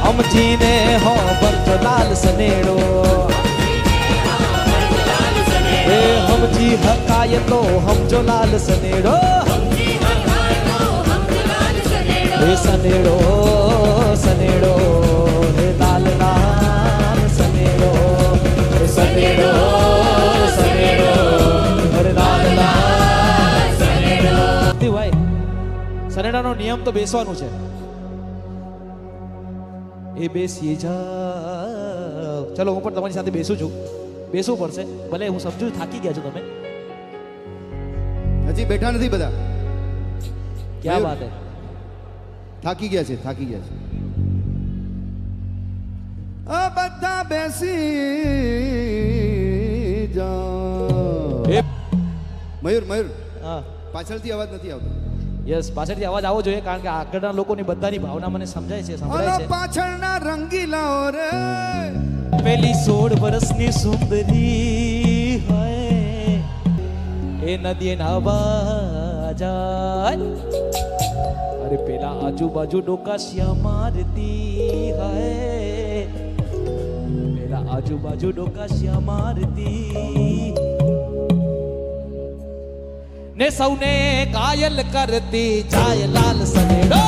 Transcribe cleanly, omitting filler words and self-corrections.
સમજીને હો ભરજો લાલ સનેડો એ સમજી હકાય તો સમજો લાલ સનેડો એ સનેડો સનેડો હે લાલ લાલ સનેડો સનેડો સનેડો હરે લાલ લાલ સનેડો ભાઈ સનેડાનો નિયમ તો બેસવાનું છે એ બેસી જાઓ ચલો હું પણ તમારી સાથે બેસું છું બેસવું પડશે ભલે હું સમજુ થાકી ગયા છો તમે હજી બેઠા નથી બધા ક્યાં વાત હે થાકી ગયા છે આ બધા બેસી જાઓ મયુર હા પાછળથી અવાજ નથી આવતો યસ પાછળથી અવાજ આવવો જોઈએ કારણ કે આગળના લોકોની બધાની ભાવના મને સમજાય છે સંભળાય છે પાછળના રંગીલાઓ રે પેલી 16 વર્ષની સુંદરી હોય એ નદીએ નાવા જાય અરે પેલા આજુબાજુ ડોકાશિયા મારતી હોય પેલા આજુબાજુ ડોકાશિયા મારતી ને સૌને કાયલ કરતી જાય લાલ સનેડો